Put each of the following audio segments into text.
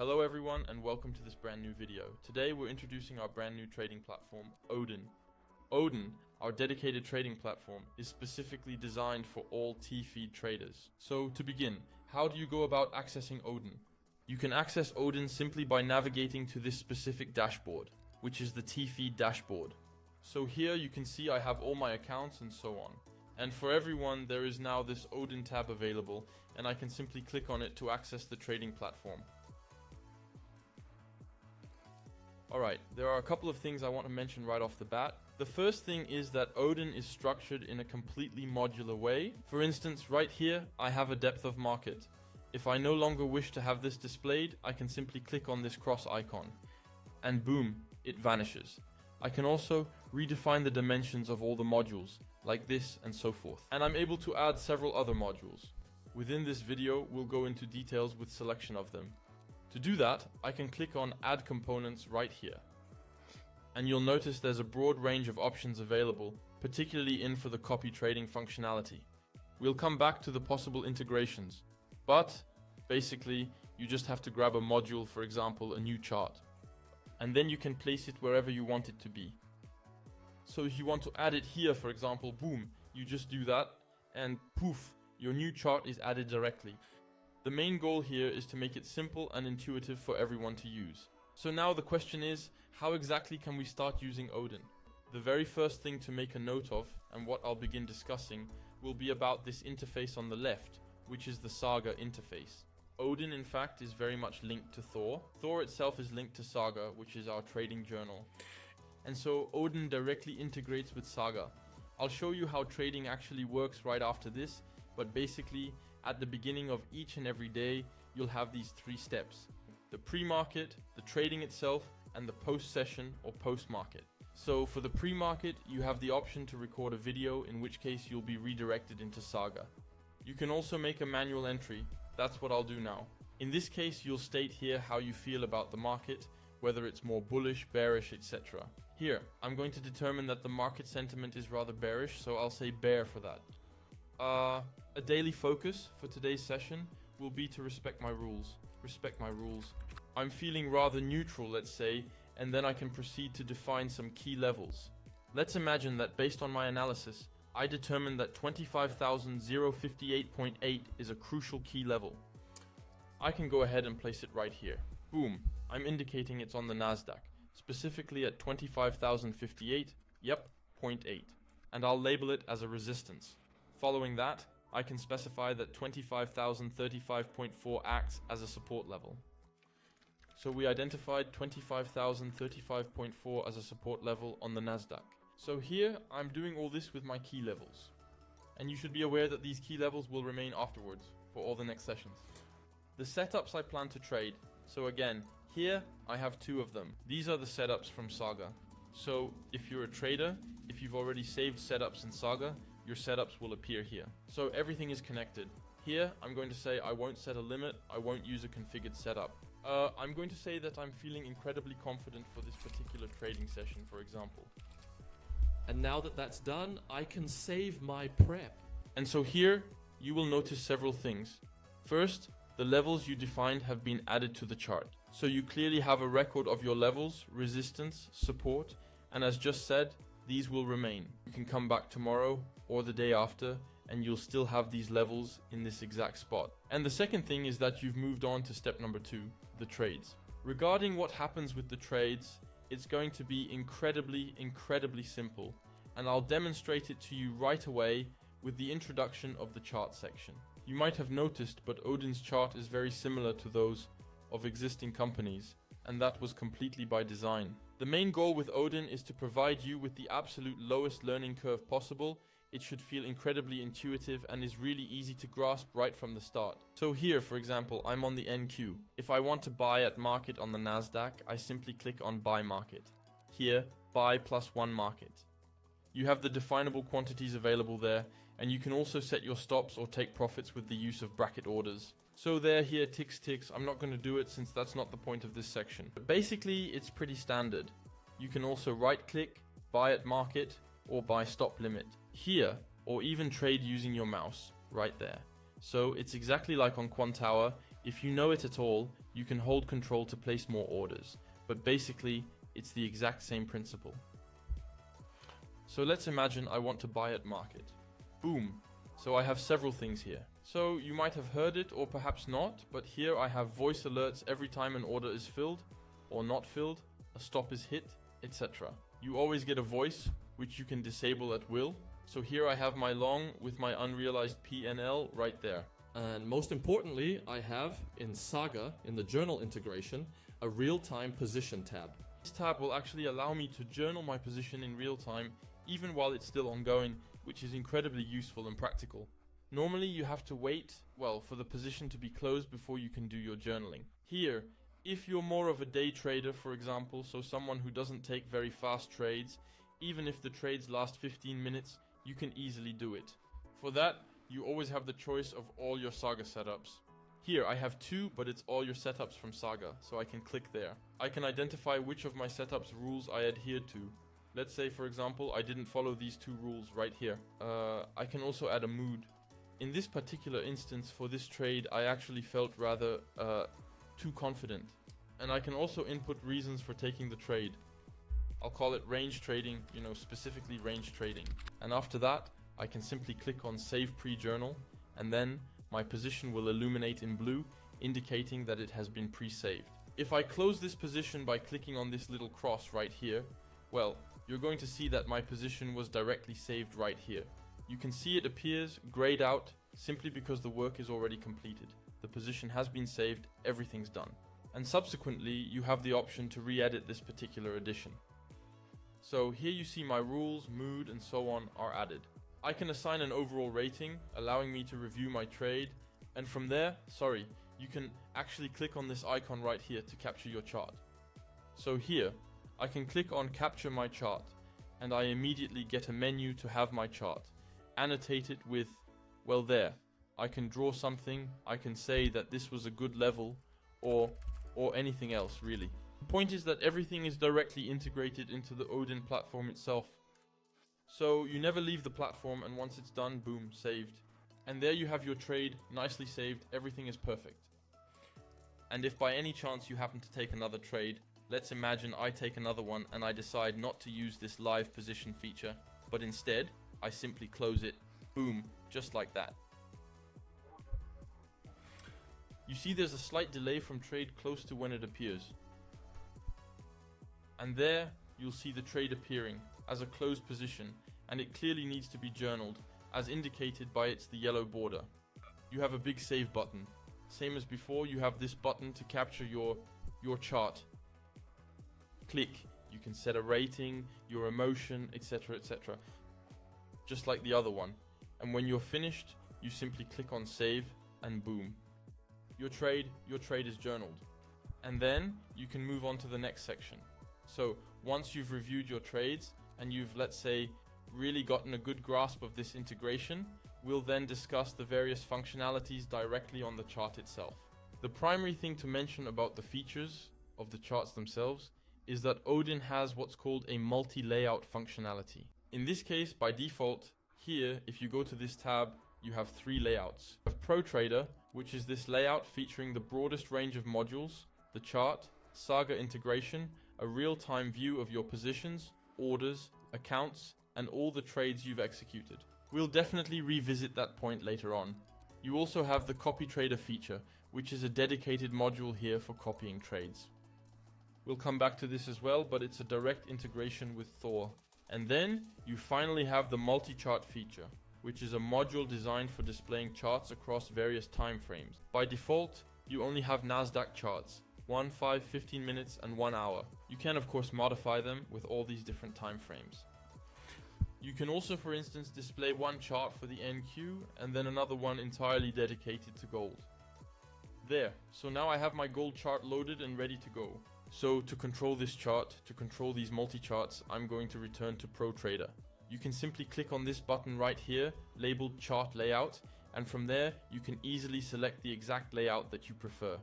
Hello everyone and welcome to this brand new video. Today we're introducing our brand new trading platform, Odin. Odin, our dedicated trading platform, is specifically designed for all T-feed traders. So to begin, how do you go about accessing Odin? You can access Odin simply by navigating to this specific dashboard, which is the T-feed dashboard. So here you can see I have all my accounts and so on. And for everyone there is now this Odin tab available, and I can simply click on it to access the trading platform. Alright, there are a couple of things I want to mention right off the bat. The first thing is that Odin is structured in a completely modular way. For instance, right here, I have a depth of market. If I no longer wish to have this displayed, I can simply click on this cross icon. And boom, it vanishes. I can also redefine the dimensions of all the modules, like this and so forth. And I'm able to add several other modules. Within this video, we'll go into details with selection of them. To do that, I can click on Add Components right here. And you'll notice there's a broad range of options available, particularly for the copy trading functionality. We'll come back to the possible integrations, but basically you just have to grab a module, for example a new chart, and then you can place it wherever you want it to be. So if you want to add it here, for example, boom, you just do that and poof, your new chart is added directly. The main goal here is to make it simple and intuitive for everyone to use. So now the question is, how exactly can we start using Odin? The very first thing to make a note of, and what I'll begin discussing, will be about this interface on the left, which is the Saga interface. Odin in fact is very much linked to Thor. Thor itself is linked to Saga, which is our trading journal. And so Odin directly integrates with Saga. I'll show you how trading actually works right after this, but basically at the beginning of each and every day you'll have these three steps: the pre-market, the trading itself, and the post-session or post-market. So for the pre-market you have the option to record a video, in which case you'll be redirected into Saga. You can also make a manual entry. That's what I'll do now. In this case you'll state here how you feel about the market, whether it's more bullish, bearish, etc. Here, I'm going to determine that the market sentiment is rather bearish, so I'll say bear for that. A daily focus for today's session will be to respect my rules. I'm feeling rather neutral, let's say, and then I can proceed to define some key levels. Let's imagine that based on my analysis, I determined that 25,058.8 is a crucial key level. I can go ahead and place it right here. Boom, I'm indicating it's on the Nasdaq, specifically at 25,058, yep, 0.8. And I'll label it as a resistance. Following that, I can specify that 25,035.4 acts as a support level. So we identified 25,035.4 as a support level on the Nasdaq. So here, I'm doing all this with my key levels. And you should be aware that these key levels will remain afterwards for all the next sessions. The setups I plan to trade. So again, here I have two of them. These are the setups from Saga. So if you're a trader, if you've already saved setups in Saga, your setups will appear here. So everything is connected. Here, I'm going to say I won't set a limit, I won't use a configured setup. I'm going to say that I'm feeling incredibly confident for this particular trading session, for example. And now that that's done, I can save my prep. And so here, you will notice several things. First, the levels you defined have been added to the chart. So you clearly have a record of your levels, resistance, support, and as just said, these will remain. You can come back tomorrow or the day after and you'll still have these levels in this exact spot. And the second thing is that you've moved on to step number 2, the trades. Regarding what happens with the trades, it's going to be incredibly simple, and I'll demonstrate it to you right away with the introduction of the chart section. You might have noticed, but Odin's chart is very similar to those of existing companies, and that was completely by design. The main goal with Odin is to provide you with the absolute lowest learning curve possible. It should feel incredibly intuitive and is really easy to grasp right from the start. So here, for example, I'm on the NQ. If I want to buy at market on the Nasdaq, I simply click on buy market. Here, buy +1 market. You have the definable quantities available there, and you can also set your stops or take profits with the use of bracket orders. So there, here, ticks. I'm not going to do it since that's not the point of this section. But basically, it's pretty standard. You can also right click, buy at market, or buy stop limit. Here, or even trade using your mouse, right there. So it's exactly like on Quantower, If you know it at all, you can hold control to place more orders, but basically, it's the exact same principle. So let's imagine I want to buy at market. Boom. So I have several things here. So you might have heard it or perhaps not, but here I have voice alerts every time an order is filled or not filled, a stop is hit, etc. You always get a voice, which you can disable at will. So here I have my long with my unrealized PNL right there. And most importantly, I have, in Saga, in the journal integration, a real-time position tab. This tab will actually allow me to journal my position in real time, even while it's still ongoing, which is incredibly useful and practical. Normally you have to wait, for the position to be closed before you can do your journaling. Here, if you're more of a day trader, for example, so someone who doesn't take very fast trades, even if the trades last 15 minutes, you can easily do it. For that, you always have the choice of all your Saga setups. Here I have two, but it's all your setups from Saga, so I can click there. I can identify which of my setups rules I adhere to. Let's say, for example, I didn't follow these two rules right here. I can also add a mood. In this particular instance, for this trade, I actually felt rather too confident. And I can also input reasons for taking the trade. I'll call it range trading, specifically range trading. And after that, I can simply click on Save Pre-Journal, and then my position will illuminate in blue, indicating that it has been pre-saved. If I close this position by clicking on this little cross right here, you're going to see that my position was directly saved right here. You can see it appears grayed out simply because the work is already completed. The position has been saved, everything's done. And subsequently, you have the option to re-edit this particular edition. So here you see my rules, mood, and so on are added. I can assign an overall rating, allowing me to review my trade, and from there, you can actually click on this icon right here to capture your chart. So here, I can click on Capture My Chart, and I immediately get a menu to have my chart, annotated with, there. I can draw something, I can say that this was a good level, or anything else really. The point is that everything is directly integrated into the Odin platform itself. So you never leave the platform, and once it's done, boom, saved. And there you have your trade, nicely saved, everything is perfect. And if by any chance you happen to take another trade, let's imagine I take another one and I decide not to use this live position feature, but instead, I simply close it, boom, just like that. You see there's a slight delay from trade close to when it appears. And there, you'll see the trade appearing as a closed position, and it clearly needs to be journaled, as indicated by the yellow border. You have a big save button. Same as before, you have this button to capture your chart. Click, you can set a rating, your emotion, etc, etc. Just like the other one. And when you're finished, you simply click on save, and boom. Your trade is journaled. And then you can move on to the next section. So once you've reviewed your trades and you've, let's say, really gotten a good grasp of this integration, we'll then discuss the various functionalities directly on the chart itself. The primary thing to mention about the features of the charts themselves is that Odin has what's called a multi-layout functionality. In this case, by default, here, if you go to this tab, you have three layouts. You have Pro Trader, which is this layout featuring the broadest range of modules, the chart, Saga integration, a real-time view of your positions, orders, accounts, and all the trades you've executed. We'll definitely revisit that point later on. You also have the Copy Trader feature, which is a dedicated module here for copying trades. We'll come back to this as well, but it's a direct integration with Thor. And then you finally have the multi-chart feature, which is a module designed for displaying charts across various time frames. By default, you only have Nasdaq charts, 1, 5, 15 minutes, and 1 hour. You can of course modify them with all these different time frames. You can also, for instance, display one chart for the NQ and then another one entirely dedicated to gold. There, so now I have my gold chart loaded and ready to go. So to control this chart, to control these multi-charts, I'm going to return to Pro Trader. You can simply click on this button right here, labeled Chart Layout, and from there you can easily select the exact layout that you prefer.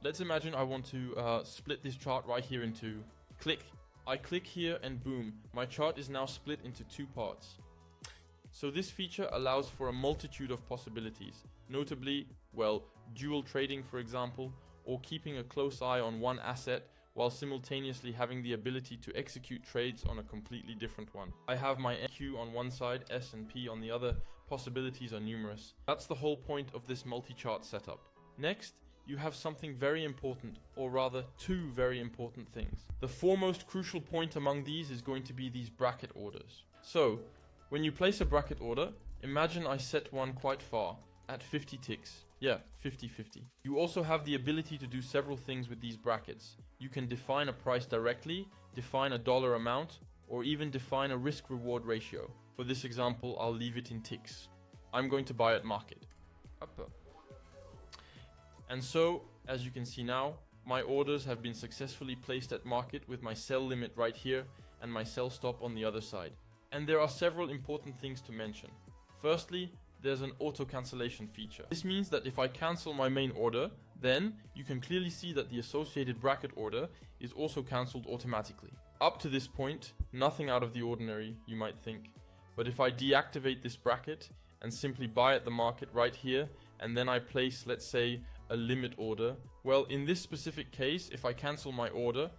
Let's imagine I want to split this chart right here into click. I click here and boom, my chart is now split into two parts. So this feature allows for a multitude of possibilities. notably, well, dual trading for example, or keeping a close eye on one asset while simultaneously having the ability to execute trades on a completely different one. I have my NQ on one side, S and P on the other. Possibilities are numerous. That's the whole point of this multi-chart setup. Next, you have something very important, or rather two very important things. The foremost crucial point among these is going to be these bracket orders. So, when you place a bracket order, imagine I set one quite far, at 50 ticks. Yeah, 50-50. You also have the ability to do several things with these brackets. You can define a price directly, define a dollar amount, or even define a risk-reward ratio. For this example, I'll leave it in ticks. I'm going to buy at market. And so, as you can see now, my orders have been successfully placed at market with my sell limit right here and my sell stop on the other side. And there are several important things to mention. Firstly, there's an auto cancellation feature. This means that if I cancel my main order, then you can clearly see that the associated bracket order is also cancelled automatically. Up to this point, nothing out of the ordinary, you might think. But if I deactivate this bracket and simply buy at the market right here, and then I place, let's say, a limit order, well, in this specific case, if I cancel my order,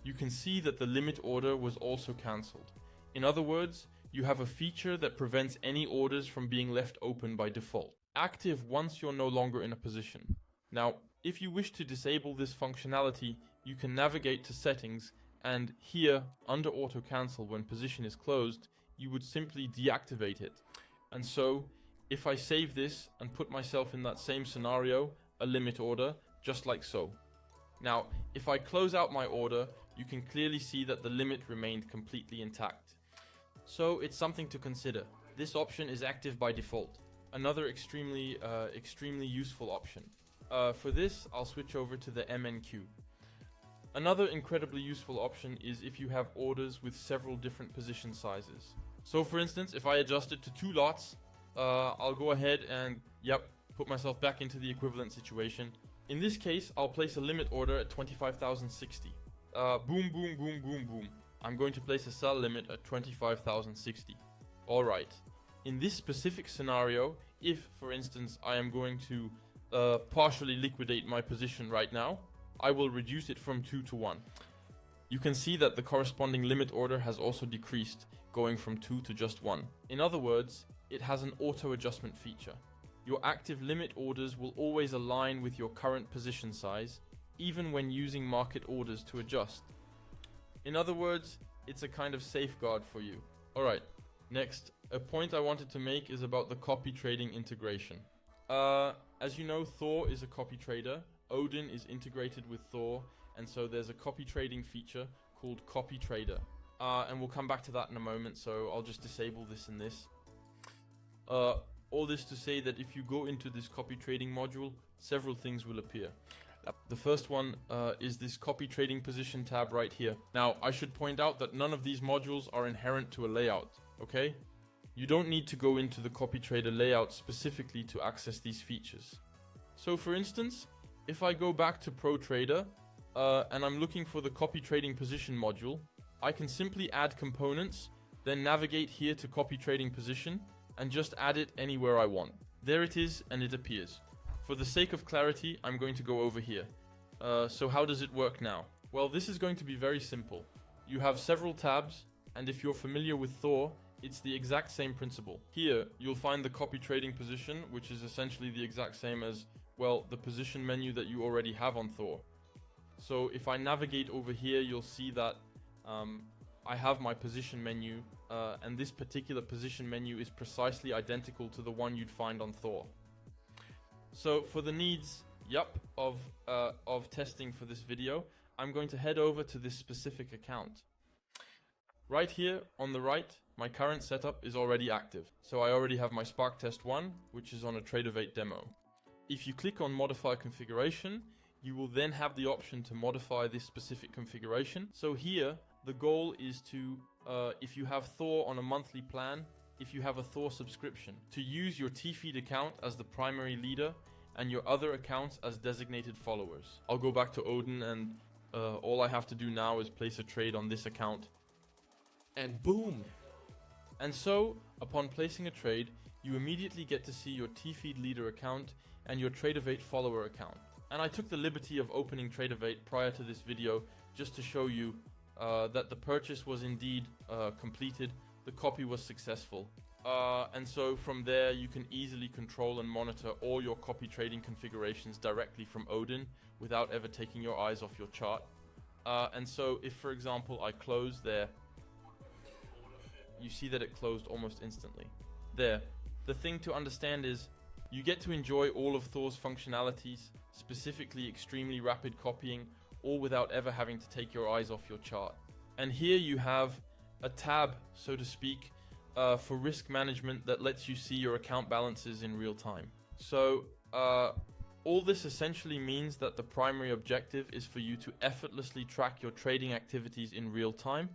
you can see that the limit order was also cancelled. In other words, you have a feature that prevents any orders from being left open by default. Active once you're no longer in a position. Now, if you wish to disable this functionality, you can navigate to settings, and here, under auto cancel when position is closed, you would simply deactivate it. And so, if I save this and put myself in that same scenario, a limit order, just like so. Now, if I close out my order, you can clearly see that the limit remained completely intact. So it's something to consider. This option is active by default. Another extremely useful option. For this, I'll switch over to the MNQ. Another incredibly useful option is if you have orders with several different position sizes. So for instance, if I adjust it to 2 lots, I'll go ahead and, put myself back into the equivalent situation. In this case, I'll place a limit order at 25,060. Boom, boom, boom, boom, boom. I'm going to place a sell limit at 25,060. Alright. In this specific scenario, if, for instance, I am going to partially liquidate my position right now, I will reduce it from 2 to 1. You can see that the corresponding limit order has also decreased, going from 2 to just 1. In other words, it has an auto adjustment feature. Your active limit orders will always align with your current position size, even when using market orders to adjust. In other words, it's a kind of safeguard for you. Alright, next, a point I wanted to make is about the copy trading integration. As you know, Thor is a copy trader, Odin is integrated with Thor, and so there's a copy trading feature called Copy Trader. And we'll come back to that in a moment, so I'll just disable this and this. All this to say that if you go into this copy trading module, several things will appear. The first one is this copy trading position tab right here. Now, I should point out that none of these modules are inherent to a layout, okay? You don't need to go into the copy trader layout specifically to access these features. So for instance, if I go back to Pro Trader and I'm looking for the copy trading position module, I can simply add components, then navigate here to copy trading position and just add it anywhere I want. There it is, and it appears. For the sake of clarity, I'm going to go over here. So how does it work now? Well, this is going to be very simple. You have several tabs, and if you're familiar with Thor, it's the exact same principle. Here, you'll find the copy trading position, which is essentially the exact same as, well, the position menu that you already have on Thor. So if I navigate over here, you'll see that I have my position menu, and this particular position menu is precisely identical to the one you'd find on Thor. So for the needs, of testing for this video, I'm going to head over to this specific account. Right here on the right, my current setup is already active. So I already have my Spark Test 1, which is on a Tradeovate demo. If you click on Modify Configuration, you will then have the option to modify this specific configuration. So here, the goal is to, if you have Thor on a monthly plan, if you have a Thor subscription, to use your T-Feed account as the primary leader and your other accounts as designated followers. I'll go back to Odin, and all I have to do now is place a trade on this account. And boom! And so, upon placing a trade, you immediately get to see your T-Feed leader account and your Tradeovate follower account. And I took the liberty of opening Tradeovate prior to this video just to show you that the purchase was indeed completed, the copy was successful. And so from there you can easily control and monitor all your copy trading configurations directly from Odin without ever taking your eyes off your chart. And so if, for example, I close there, you see that it closed almost instantly. There. The thing to understand is you get to enjoy all of Thor's functionalities, specifically extremely rapid copying, all without ever having to take your eyes off your chart. And here you have a tab, so to speak, for risk management that lets you see your account balances in real time. So all this essentially means that the primary objective is for you to effortlessly track your trading activities in real time,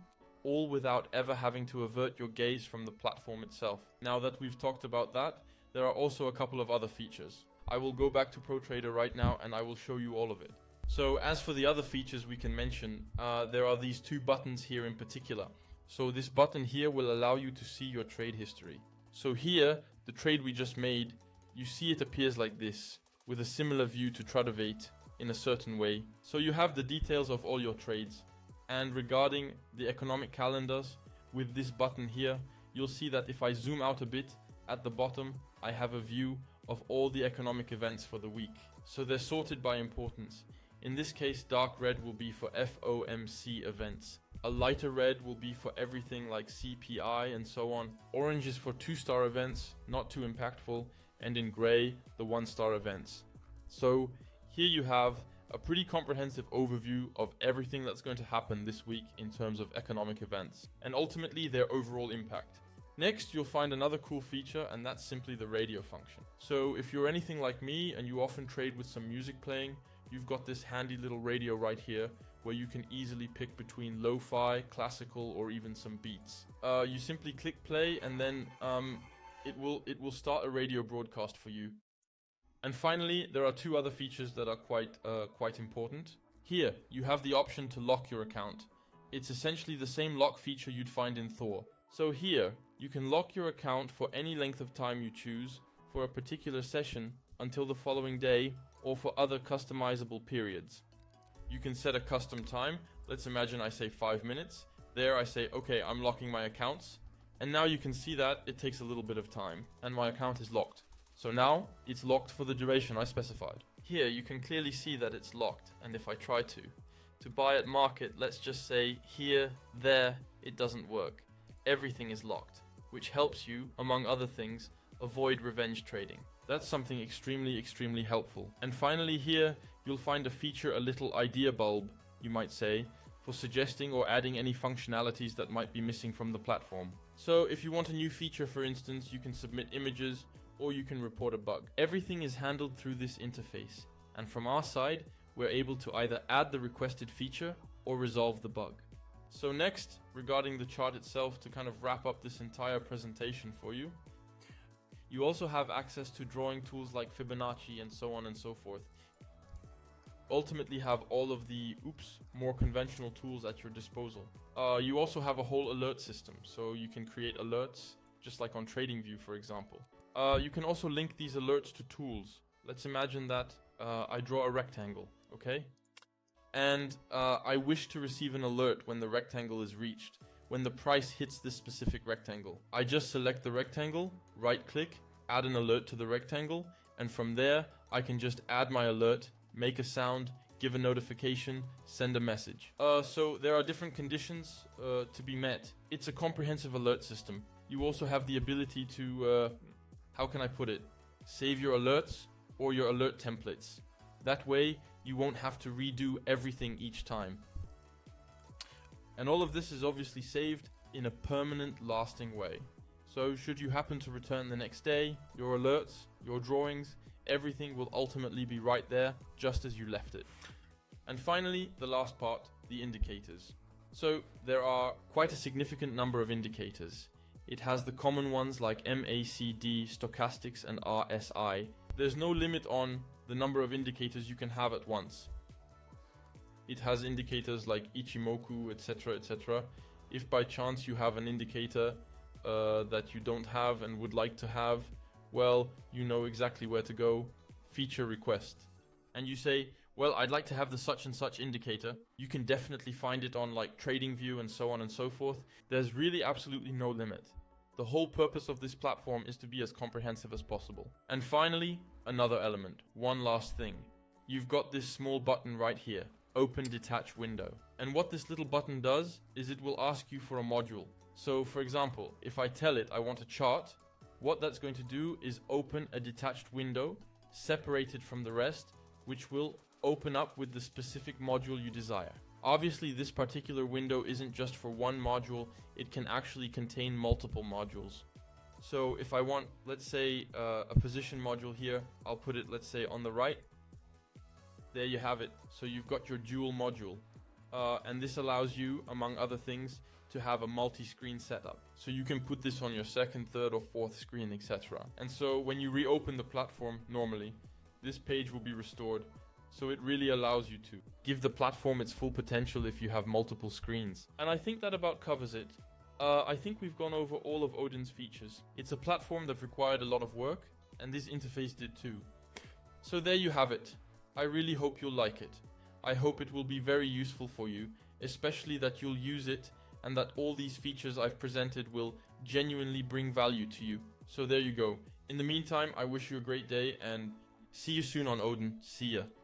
all without ever having to avert your gaze from the platform itself. Now that we've talked about that, there are also a couple of other features. I will go back to ProTrader right now and I will show you all of it. So as for the other features we can mention, there are these two buttons here in particular. So this button here will allow you to see your trade history. So here, the trade we just made, you see it appears like this, with a similar view to Tradeovate in a certain way. So you have the details of all your trades. And regarding the economic calendars, with this button here, you'll see that if I zoom out a bit, at the bottom, I have a view of all the economic events for the week. So they're sorted by importance. In this case, dark red will be for FOMC events. A lighter red will be for everything like CPI and so on. Orange is for 2-star events, not too impactful, and in gray, the 1-star events. So here you have a pretty comprehensive overview of everything that's going to happen this week in terms of economic events, and ultimately their overall impact. Next, you'll find another cool feature, and that's simply the radio function. So if you're anything like me and you often trade with some music playing, you've got this handy little radio right here where you can easily pick between lo-fi, classical, or even some beats. You simply click play and then it will start a radio broadcast for you. And finally, there are two other features that are quite important. Here, you have the option to lock your account. It's essentially the same lock feature you'd find in Thor. So here, you can lock your account for any length of time you choose for a particular session until the following day or for other customizable periods. You can set a custom time. Let's imagine I say 5 minutes. There I say, okay, I'm locking my accounts. And now you can see that it takes a little bit of time and my account is locked. So now it's locked for the duration I specified. Here you can clearly see that it's locked, and if I try to buy at market, let's just say here, there, it doesn't work. Everything is locked, which helps you, among other things, avoid revenge trading. That's something extremely helpful. And finally here, you'll find a feature, a little idea bulb, you might say, for suggesting or adding any functionalities that might be missing from the platform. So if you want a new feature, for instance, you can submit images, or you can report a bug. Everything is handled through this interface, and from our side, we're able to either add the requested feature or resolve the bug. So next, regarding the chart itself, to kind of wrap up this entire presentation for you, you also have access to drawing tools like Fibonacci and so on and so forth. Ultimately have all of the more conventional tools at your disposal. You also have a whole alert system, so you can create alerts, just like on TradingView, for example. You can also link these alerts to tools. Let's imagine that I draw a rectangle, okay? And I wish to receive an alert when the rectangle is reached, when the price hits this specific rectangle. I just select the rectangle, right click, add an alert to the rectangle, and from there I can just add my alert, make a sound, give a notification, send a message. So there are different conditions to be met. It's a comprehensive alert system. You also have the ability to how can I put it? Save your alerts or your alert templates. That way, you won't have to redo everything each time. And all of this is obviously saved in a permanent, lasting way. So should you happen to return the next day, your alerts, your drawings, everything will ultimately be right there, just as you left it. And finally, the last part, the indicators. So there are quite a significant number of indicators. It has the common ones like MACD, stochastics, and RSI. There's no limit on the number of indicators you can have at once. It has indicators like Ichimoku, etc., etc. If by chance you have an indicator that you don't have and would like to have, well, you know exactly where to go, feature request. And you say, well, I'd like to have the such and such indicator. You can definitely find it on like TradingView and so on and so forth. There's really absolutely no limit. The whole purpose of this platform is to be as comprehensive as possible. And finally, another element, one last thing. You've got this small button right here, Open Detach Window. And what this little button does is it will ask you for a module. So for example, if I tell it I want a chart, what that's going to do is open a detached window, separated from the rest, which will open up with the specific module you desire. Obviously, this particular window isn't just for one module, it can actually contain multiple modules. So if I want, let's say, a position module here, I'll put it, let's say, on the right. There you have it. So you've got your dual module. And this allows you, among other things, to have a multi-screen setup. So you can put this on your second, third or fourth screen, etc. And so when you reopen the platform normally, this page will be restored. So it really allows you to give the platform its full potential if you have multiple screens. And I think that about covers it. I think we've gone over all of Odin's features. It's a platform that required a lot of work, and this interface did too. So there you have it. I really hope you'll like it. I hope it will be very useful for you, especially that you'll use it and that all these features I've presented will genuinely bring value to you. So there you go. In the meantime, I wish you a great day and see you soon on Odin. See ya.